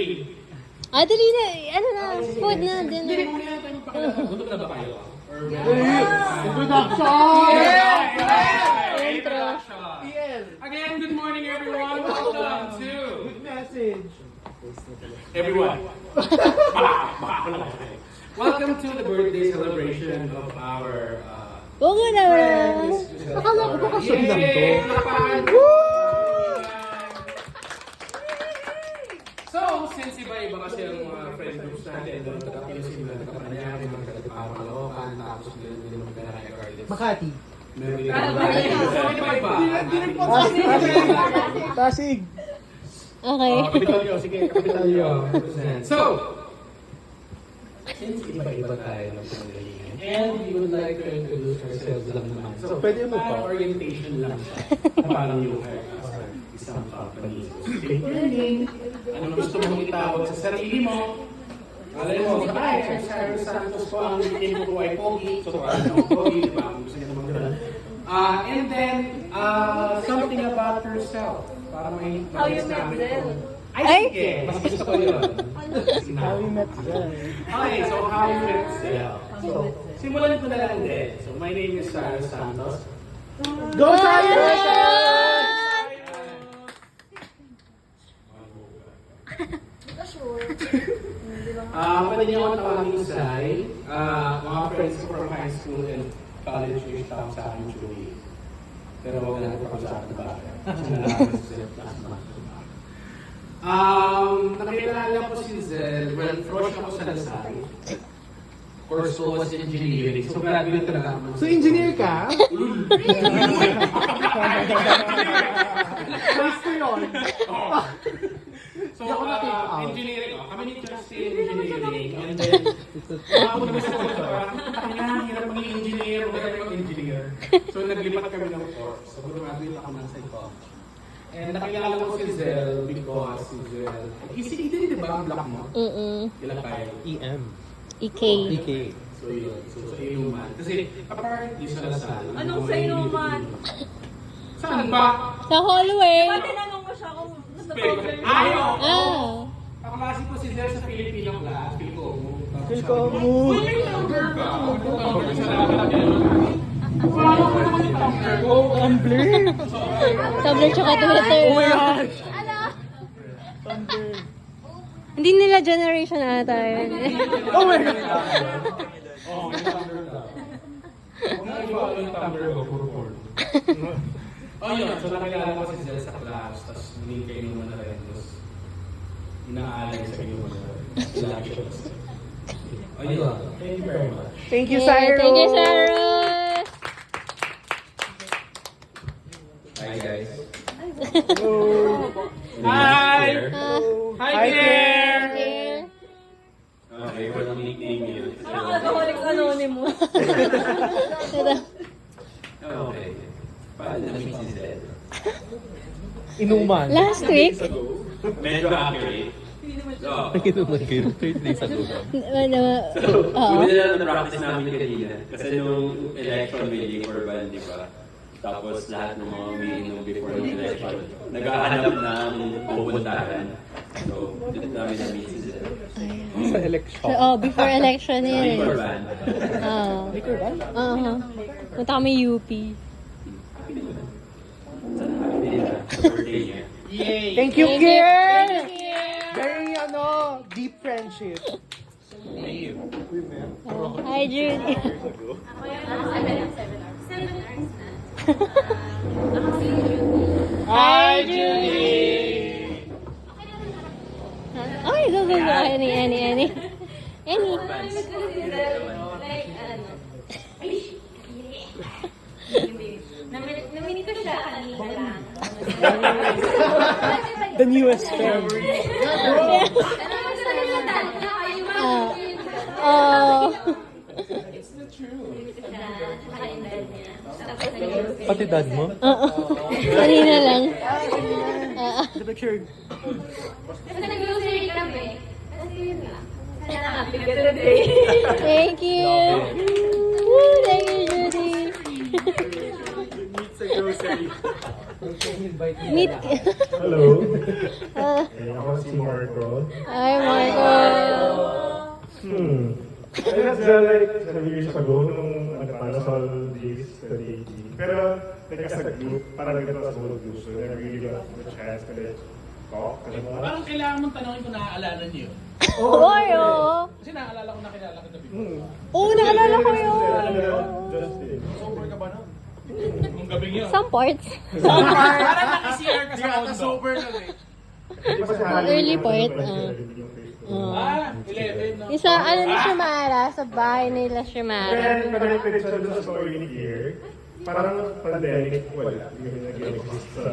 Dali na. Ano na? Food na. Dinner. Gutom na ba kayo? Intro. Again, good morning everyone. Welcome to Good message. everyone. Welcome to the birthday celebration of our Oo nga naman. Akala ko bakasyon lang to. So, since iba-iba kasi ang mga friend groups natin, doon nagkapilisin na nagkapanayari, mga nagkapapalokan, tapos meron din mga nagkakagardens. Makati. Meron din mga iba-iba. Pasig. Okay. Kapitolyo, sige, Kapitolyo. So, since iba-iba tayo ng pangalalingan, and we would like to introduce ourselves lang naman. So, Pwede mo pa? parang orientation lang siya. Parang yung isang company. Anong gusto mong itawag sa sarili mo? Alam mo, ay, Cyrus Santos po ang nickname ko ay Pogi. So, ano, Pogi, diba? Gusto niya naman gano'n. And then, something about yourself. Para may... How you met Zel? Ay, sige. Mas gusto ko yun. How we met Zel. Okay, so how you met Zel? So, simulan ko na lang din. So, my name is Cyrus Santos. Go Cyrus! Pwede niyo akong tawagin Sai. Mga friends ko from high school and college age tawag sa akin Chewy. Pero wag na natin pag-usapan ba? Nakilala ko si Zel when fresh ako sa Lasal. Course ko was engineering. So graduate talaga ako. So engineer ka? First ko yun. So, engineering, kami ni Justin engineering, and then, ako naman sa kanya, parang, hirap maging engineer, maganda mag-engineer. So, naglipat kami ng course. So, graduate ako ng psycho. And nakilala ko si Zel because si Zel, hindi di ba ang block mo? Ilang tayo? EM. EK. EK. So, yun. So, sa Inuman. Kasi, apparently sa Lasal. Anong sa Inuman? Saan ba? Sa hallway. Diba tinanong mo siya kung gusto ko Ayaw! Ah. Kaklase ko si Zel sa Filipino class, Filcomu. Feel ko mo. Tumblr. Tumblr tsaka Twitter. Oh my gosh. Hindi nila generation ata yun. Oh my god. Oh, yun. So, nakilala ko si Zel sa class, tapos naging kayo naman na rin. Tapos, inaalay sa inyo na lagi siya. Oh, yun. Thank you very much. Thank you, Yeah, Cyrus. thank you, Cyrus. Hi guys. Hi! Hi, Claire! Claire. Okay, walang nickname yun. Alcoholic Anonymous. Okay. Paano na-meet si Zed? Inuman. Last week, Medyo accurate. So, Inuman kayo. 3 days ago. so Oo. una na lang na-practice namin kanina. Kasi nung election may for ban, di ba? Tapos lahat ng mga umiinom before ng election, naghahanap ng pupuntahan. So, dito namin na-meet si Zed. Sa election. Before election So, yun. for ban. Oo. Oo. Punta kami UP. Happy na. Birthday niya. Yay! Thank you, Thank you. Kier. Thank you. Very, deep friendship. Thank you. Hi, Judy. Hi, Judy. Okay, go. Any. Namini ko siya kanina lang. The newest friend. Oh. Pati dad mo? Oo. Kanina lang. The picture. Kasi nag-grocery kami. Kasi yun nga. Sana happy ka today. Thank you. Woo, thank you, Judy. Meet sa grocery. Meet. Hello. Ah, Ako si Marco. Hi, Marco. I met Zell like 7 years ago nung nagpanasol days sa DAG. Pero like as a group, parang nagkita sa solo group. So never really got the chance to like talk. Parang kailangan mong tanongin kung naaalala niyo. Oy, oo. Kasi naaalala ko na kilala kita before. Oo, naalala ko yun. Justin. Sober ka ba nun? Nung gabing yun. Some parts. Parang naka-CR ka sa condo. Sober na eh. Early part, 11 no? Isa, ano na Shumara, sa bahay nila Shumara. Then, connected siya dun sa story ni Kier. Parang pandemic, wala. Hindi kami nag-exist sa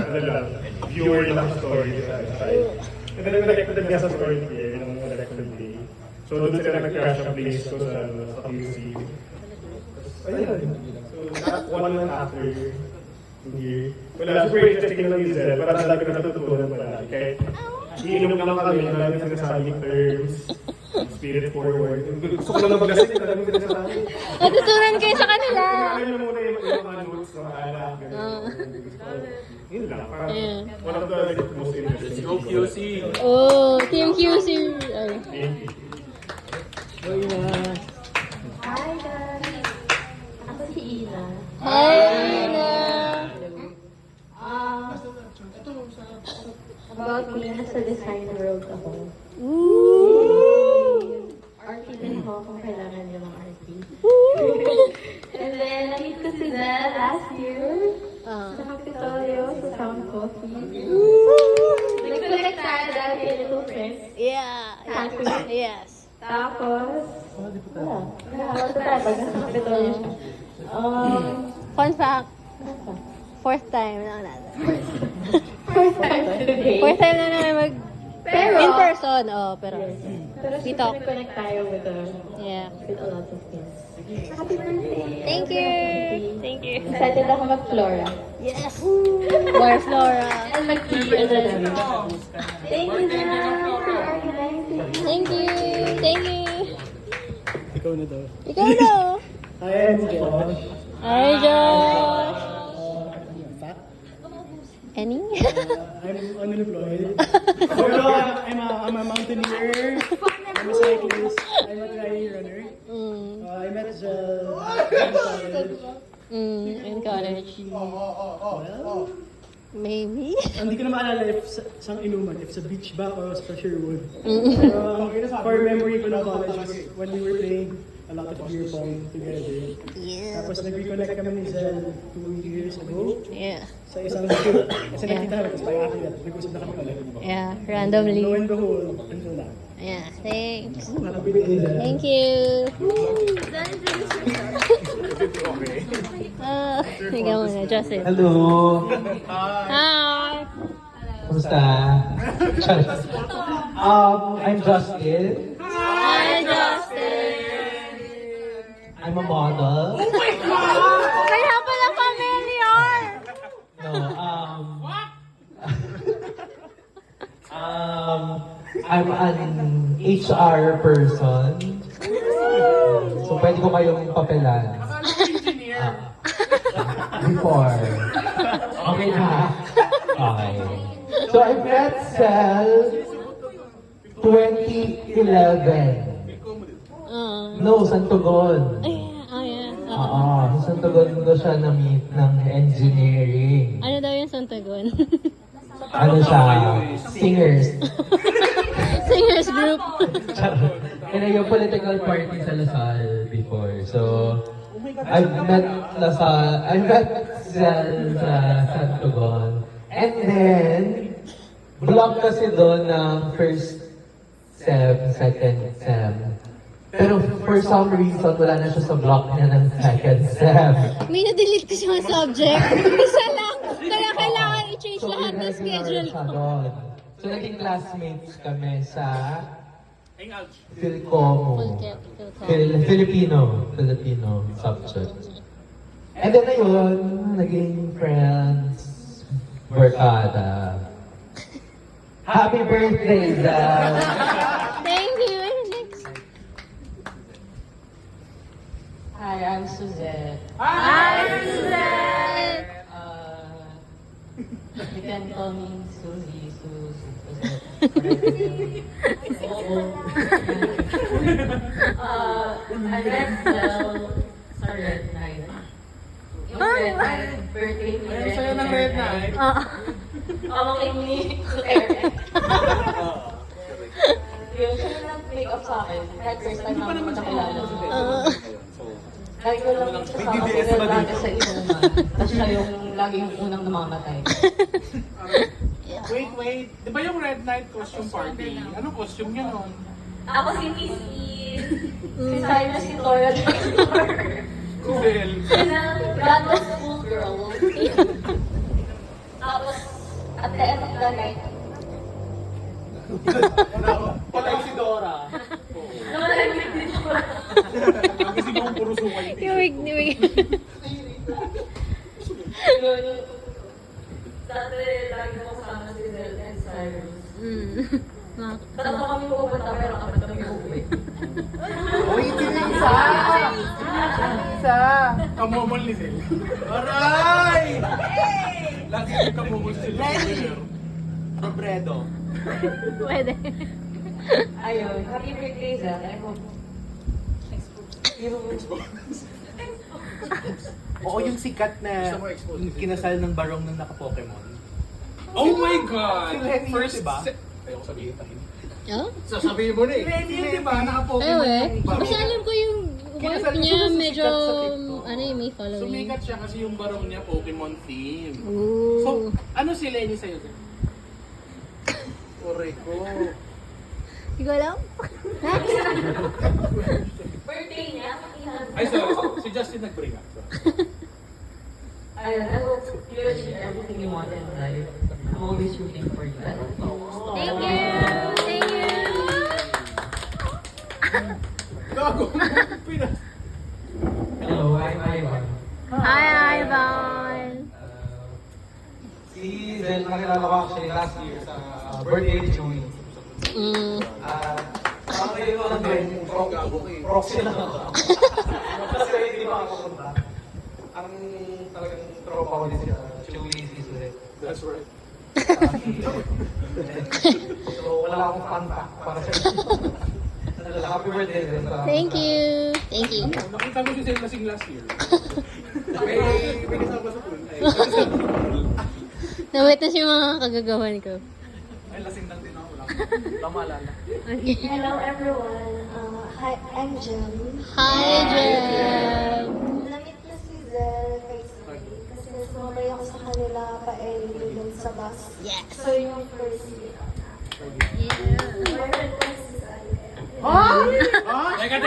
ano lang, viewer lang sa story sa side. And then, connected niya sa story ni Kier nung election day. So, doon sila nag-crash ang place ko sa QC. Ayun. So, not 1 month after year. Wala, super interesting lang yung Zell. Parang dami ko natututunan pala. Kahit iinom lang kami, dami sinasabing terms, spirit forward. Gusto ko lang maglasing, dami ko sinasabi. Natutunan kayo sa kanila. Kaya na muna yung mga notes ng alak. Yun lang, parang one of the like, most interesting. Go QC! Oh, Team QC. Ay. Thank you. Hi guys! Ako si Ina. Hi, na. About me, nasa design world ako. Ooh. Arty din ako kung kailangan niyo ng arty. And then, na-meet ko si Zell last year sa Capitolio, sa Sound Coffee. Nag-collect tayo dahil kay Little Friends. Yeah. Yes. Tapos, wala. Wala tayo pag nasa Capitolio siya. Fun fact. Fourth time na natin. First time today. Fourth time na namin mag... Pero, in person, oh, pero... pero We talk. connect tayo with Yeah. a lot of things. Happy birthday! Thank you. Thank you. Excited ako mag-Flora. Yes. More Flora. And mag-TV na lang. Thank you, Zell, for organizing. Thank you. Thank you. Ikaw na daw. Ikaw na. I am Josh. Hi, Josh. Any? I'm unemployed. Pero I'm a mountaineer. I'm a cyclist. I'm a trail runner. I met Zell in college. In college. Well, Maybe. hindi ko na maalala if sa inuman, if sa beach ba o sa Sherwood. Pero for memory ko ng college was when we were playing a lot of beer pong together. Yeah. Tapos nag-reconnect kami ni Zell 2 years ago Yeah. sa isang shoot. Kasi nakita kami, tapos parang akin nag-usap na kami ulit. Yeah. Lo Randomly. and behold, until now. Yeah. Thanks. Happy birthday, Zell. Thank you. Ikaw muna, Justin. Hello! Hi. Kumusta? I'm Justin. Hi, Justin. I'm a model. Kaya pala familiar. No, I'm an HR person. So, pwede ko kayong papelan. Before. Okay na? Okay. So, I met Zell 2011. No, Santugon. Yeah. Oo, sa Santugon ko siya na-meet ng engineering. Ano daw yung Santagon? Ano siya? Singers. Singers group. And yung political party sa Lasal before. So, I met Zell sa Santugon. And then, block kasi doon ng first sem, second sem. Pero for some reason, wala na siya sa block niya ng second sem. May na-delete kasi yung subject. Isa lang. Kaya kailangan i-change lahat ng schedule siya ko. doon. So, naging classmates kami sa Philcomo. Filipino subject. And then ayun, naging friends, barkada. Happy birthday, Zell! Thank you. Next. Hi, I'm Suzette. Hi, Suzette. call me Suzy, Suzy. I read sa Red Night. Yung Red Night, birthday ni Ayun sa'yo ng Red Night. Pamangkin ni Claire. Yung siya nag-make up sa akin, kahit first time namin nakilala. Lagi ko lang kasama si Red lagi sa inuman. Tapos siya yung laging unang namamatay. Wait. Di ba yung Red Night costume party? Anong costume niya nun? Ako si Miss Eve. Si Cyrus, si Tora, Cool. God was cool girl. Tapos, at the end of the night, Patay si Dora. naman dito. Kasi kung puro suka yung Yung wig ni wig. Yun, dati lagi ko kasama si Del and Cyrus. Tatlo kami pupunta pero kapag kami uuwi. Kamomol ni Zel. Aray! Lagi yung kamomol si Zel. Robredo. Pwede. Ayun, happy birthday, Zel. I hope Oo, yung sikat na kinasal ng barong ng naka-Pokemon. Oh my God! Si Lenny, First, diba? Ayoko sabihin tayo. Oh? Sasabihin mo na eh. Lenny, di ba? Ay, Naka-Pokemon we. yung barong. Kasi alam ko yung wife niya medyo, ano yung may following. Sumikat siya kasi yung barong niya Pokemon theme. Ooh. So, ano si Lenny sa'yo? Ore ko. Hindi ko alam. Birthday niya. Ay, sorry. Si Justin nag-bring up. ayun, I hope you achieve everything you want in life. I'm always rooting for you. Thank you! Thank you! Gago. Pinas. Hello, I'm Ivan. Hi, Ivan! Si Zel, nakilala ko actually last year sa birthday ni Chewy. Parang ngayon ko lang din, proxy lang ako. Kasi hindi pa ako punta. Ang talagang tropa ko din siya, Chewy si Zel. That's right. So wala akong fun fact para sa happy birthday Zel. Thank you! Thank you. Nakita mo si Zel lasing last year. May kasama sa pool. Na-witness yung mga kagagawan ko. Ay, lasing lang din ako. Tama lang. Okay. Hello everyone. Hi, I'm Jem. Hi, Jem! Namit na si Zel kay Sophie kasi sumabay ako sa kanila pa-LA dun sa bus. Yes! So yung first year. Yeah. My friend was si Zel. Teka.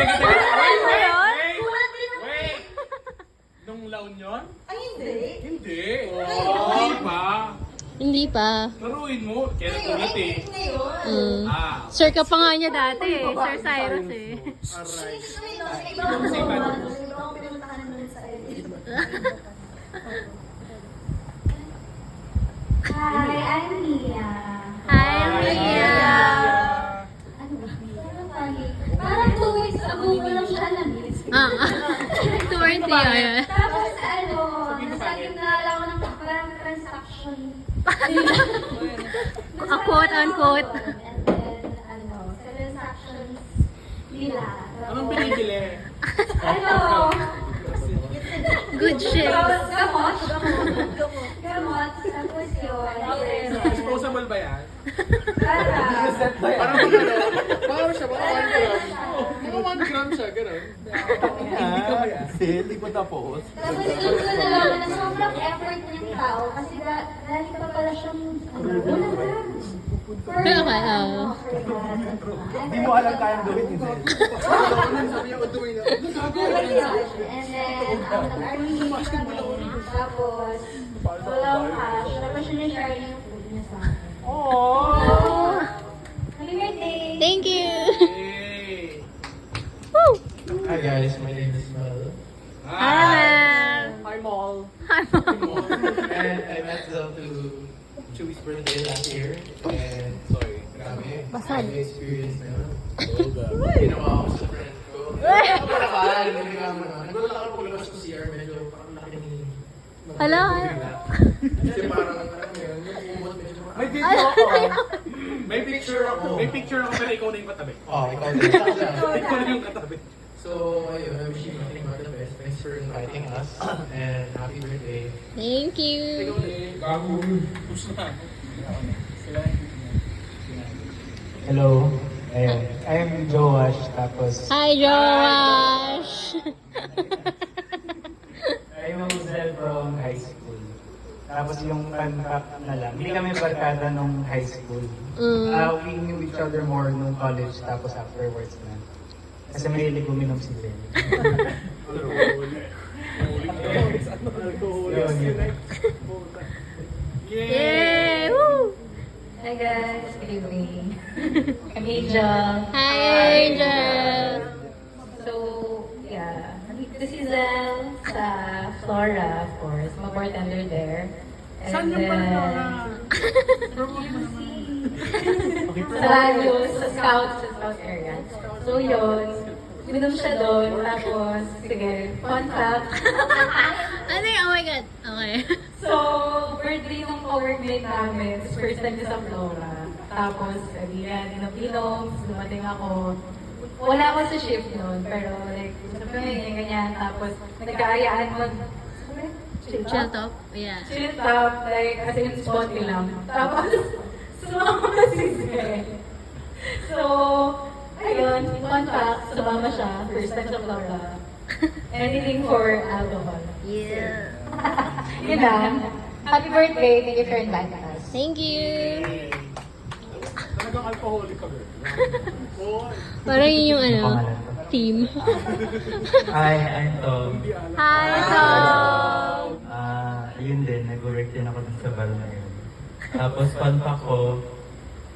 Wait! Nung laon yun? Ay, hindi. Hindi. Hindi pa. Hindi pa. Laruin mo. Kaya ulit eh. Ngayon. Sir ka pa nga niya dati eh. Sir Cyrus eh. Aray. Ibang pinuntahan nun sa LA. Hi, I'm Mia. Hi, Mia! Ano ba? Parang funny. Parang 2 weeks ago ko lang siya alamit. Towards the yun. Tapos ano, nasa gitna lang ako ng parang transaction. A quote-unquote. And then, ano, sa transactions nila. Anong pinibili? Ano? Good shit. Gamot. Tapos yun. Disposable ba yan? Para. Parang siya, baka 1 gram. Di ba 1 gram siya, gano'n? Hindi ko tapos. Tapos doon ko nalaman na sobrang effort ng tao kasi dahil pa pala siyang Kaya kaya. Hindi mo alam kayang gawin ni Zel. And then, nag-army kami. Tapos, walang cash. Tapos yun yung share yung food niya sa akin. Aww. Happy birthday! Thank you! Hey! Hi guys, my name is Mel. Hi, Mel! Hi, Mall. Hi, Mom. And I met Zel to Chewy's birthday last year. And grabe, Basag. my experience na yun. Ginawa ko sa friend ko. Nagulat ako paglabas ko CR, medyo parang laki ni... Hello. Kasi parang, alam mo yun, yung umot medyo May picture ako pero ikaw na yung katabi. Oh, ikaw Ikaw na yung katabi. So, ayun, I wish you nothing but the best. Thanks for inviting us. And happy birthday. Thank you. Hello. Ayun. I'm Joash. Tapos, Hi, Josh. I'm Jose from high school. Tapos yung fun fact na lang, hindi kami barkada nung high school. We knew each other more nung college, tapos afterwards na. Kasi mahilig uminom si Ben. Yay! Woo! Hi guys, good evening. I'm Angel. Hi, Angel. So, yeah. Nandito si Zel sa Flora, of course. Mag-bartender there. And sa radio, sa scout area. So yun, minom siya doon, tapos, sige, fun fact. Ano yun? Oh my God. Okay. So, birthday ng co-workmate namin, first time niya sa Flora. Tapos, di inom, dumating ako. Wala ako sa shift noon, pero like, sabi ganyan, tapos, nagkaayaan mag, Chill top? Yeah. chill top, like, as in spotty lang. Tapos, sumama si Zed. So, ayun, fun fact, sumama siya, first time sa Flora. Anything for alcohol. Yeah. Yun lang. Happy birthday, thank you for inviting us. Thank you. Talagang alcoholic ka, girl. Parang yun yung ano, team. Hi, I'm Tom. Hi, Tom. Yun din, nag-work din ako dun sa bar na yun. Tapos fun fact ko,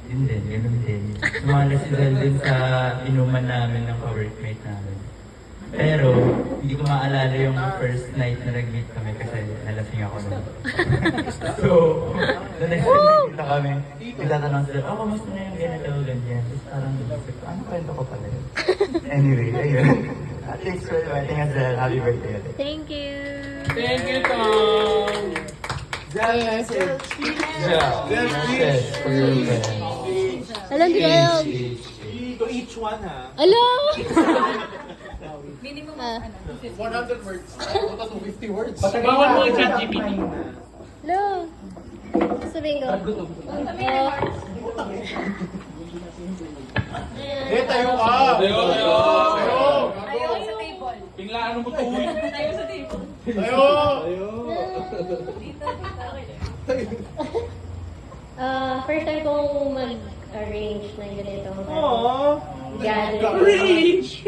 yun din, ganun din. Sumali si Del din sa inuman namin ng ka-workmate namin. Pero, hindi ko maalala yung first night na nag-meet kami kasi nalasing ako nun. So, the next time nagkita kami, nagtatanong sila, oh, kamusta na yung ganito, ganyan. Tapos parang naisip ko, ano kwento ko pala yun? Anyway, ayun. Thanks for inviting us, Del. Happy birthday ulit. Thank you. Thank you, Tom! Message for your friend. Alam, di ko alam. To each one, ha? Alam! Minimum, 100 words. Punta to 50 words. Bawal mo yung chat GPT. Alam. Sabihin ko. Tayo ka! Tayo! Ayaw sa table. Biglaan mo to. Tayo sa table. Tayo! First time kong mag-arrange ng ganitong gathering. Arrange!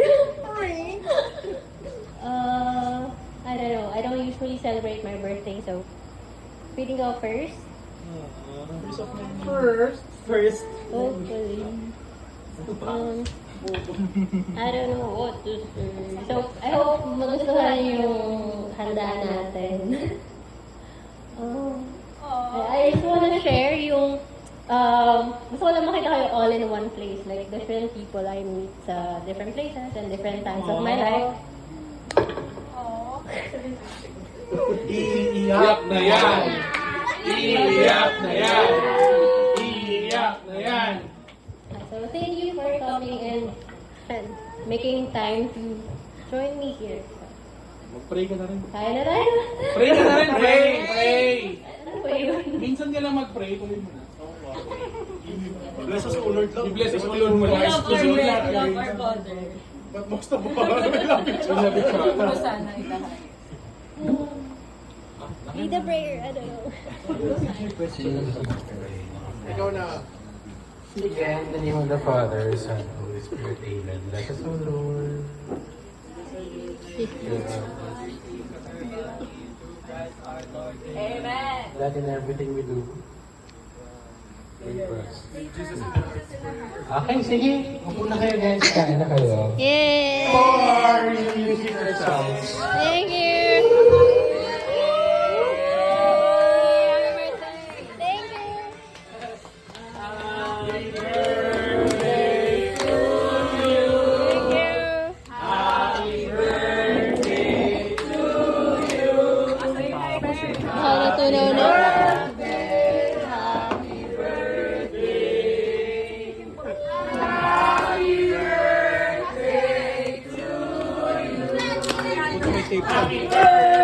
I don't know. I don't usually celebrate my birthday, so feeling ko first. First. Hopefully. I don't know what to say. So, I hope magustuhan yung handa natin. I just wanna share yung gusto ko lang makita kayo all in one place. Like, different people I meet sa different places and different times of my life. Iiyak na yan! Iiyak na yan! Iiyak na yan! So, thank you for coming and making time to join me here. Mag-pray ka na rin. Kaya na tayo. Pray ka na rin! Pray! Pray! Ano ba yun? Minsan ka lang mag-pray, tuloy mo na. Bless us, O Lord. I-bless us, O Lord, mo na. Love our Father. But most of all, we love each other. Sana ilahat. Lead a prayer. I don't know. Ikaw na. Again, in the name of the Father, Son, and Holy Spirit, Amen. Bless us, O Lord. Amen. That in everything we do. Pray for us. Okay, sige. Upo na kayo guys. Kain na kayo. Yay! For music ourselves. Thank you! Thank you! Natunaw na. Happy birthday Happy birthday!